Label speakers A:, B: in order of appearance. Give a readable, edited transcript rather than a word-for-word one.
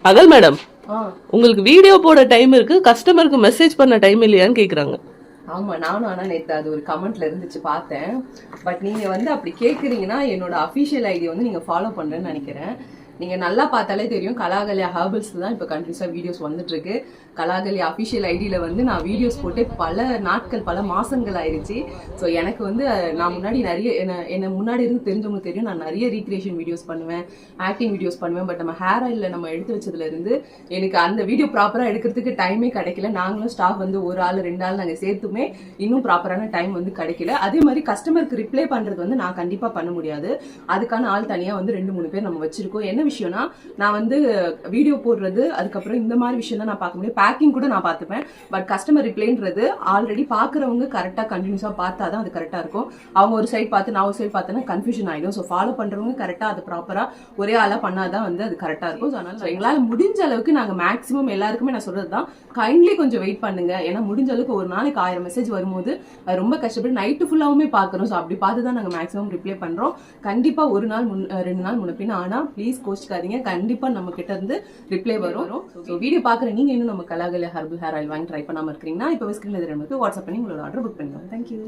A: அகல் மேடம், உங்களுக்கு வீடியோ போட டைம் இருக்கு, கஸ்டமருக்கு மெசேஜ் பண்ண டைம் இல்லையான்னு கேக்குறாங்க.
B: ஆமா, நானும் ஆனா நேத்து அது ஒரு கமெண்ட்ல இருந்துச்சு பார்த்தேன். பட் நீங்க வந்து அப்படி கேக்குறீங்கன்னா என்னோட அபிஷியல் ஐடி வந்து நீங்க ஃபாலோ பண்றேன்னு நினைக்கிறேன். நீங்க நல்லா பார்த்தாலே தெரியும், கலாகலியா ஹர்பல்ஸ் தான் இப்ப கண்டினியூஸா வீடியோஸ் வந்துட்டு இருக்கு. கலாகலியா அபிஷியல் ஐடியில வந்து நான் வீடியோஸ் போட்டு பல நாட்கள், பல மாசங்கள் ஆயிருச்சு. ஸோ எனக்கு வந்து நான் முன்னாடி நிறைய என்ன முன்னாடி இருந்து தெரிஞ்சவங்க தெரியும், நான் நிறைய ரீக்ரியேஷன் வீடியோஸ் பண்ணுவேன், ஆக்டிங் வீடியோஸ் பண்ணுவேன். பட் நம்ம ஹேர் ஆயில்ல நம்ம எடுத்து வச்சதுல இருந்து எனக்கு அந்த வீடியோ ப்ராப்பரா எடுக்கிறதுக்கு டைமே கிடைக்கல. நாங்களும் ஸ்டாஃப் வந்து ஒரு ஆள் 2 ஆள் நாங்க சேர்த்துமே இன்னும் ப்ராப்பரான டைம் வந்து கிடைக்கல. அதே மாதிரி கஸ்டமருக்கு ரிப்ளை பண்றது வந்து நான் கண்டிப்பா பண்ண முடியாது. அதுக்கான ஆள் தனியா வந்து 2-3 பேர் நம்ம வச்சிருக்கோம். என்ன விஷயம்னா, நான் வந்து வீடியோ போடுறது, அதுக்கப்புறம் இந்த மாதிரி விஷயம் தான் நான் பார்க்க முடியும். பேக்கிங் கூட நான் பார்த்துப்பேன். பட் கஸ்டமர் ரிப்ளைன்றது ஆல்ரெடி பாக்குறவங்க கரெக்டா கண்டினியூஸா பார்த்தாதான் அது கரெக்டா இருக்கும். அவங்க ஒரு சைட் பார்த்து நான் ஒரு சைட் பார்த்தேன்னா கன்ஃபியூஷன் ஆயிடும். ஸோ ஃபாலோ பண்றவங்க கரெக்டா அது ப்ராப்பரா ஒரே ஆளா பண்ணாதான் வந்து அது கரெக்டா இருக்கும். ஸோ அதனால எங்களால முடிஞ்ச அளவுக்கு நாங்க மேக்ஸிமம் எல்லாருக்குமே நான் சொல்றதுதான், கைண்ட்லி கொஞ்சம் வெயிட் பண்ணுங்க. ஏன்னா முடிஞ்ச அளவுக்கு ஒரு நாளைக்கு 1000 மெசேஜ் வரும்போது அது ரொம்ப கஷ்டப்பட்டு நைட்டு ஃபுல்லாவுமே பார்க்கறோம். ஸோ அப்படி பார்த்து தான் நாங்க மேக்ஸிமம் ரிப்ளை பண்றோம். கண்டிப்பா ஒரு நாள் 2 நாள் முன்னப்பின்னு ஆனா ப்ளீஸ் கோச்சிக்காதீங்க, கண்டிப்பா நம்ம கிட்ட இருந்து ரிப்ளை வரும். ஸோ வீடியோ பாக்குற நீங்க இன்னும் நம்ம கலாகலியா ஹெர்பல் ஹேர் ஆயில் வாங்கி ட்ரை பண்ணாம இருக்கீங்கன்னா இப்போ ஸ்கிரீன்ல நமக்கு வாட்ஸ்அப் பண்ணி உங்களோட ஆர்டர் புக் பண்ணுங்க. தேங்க்யூ.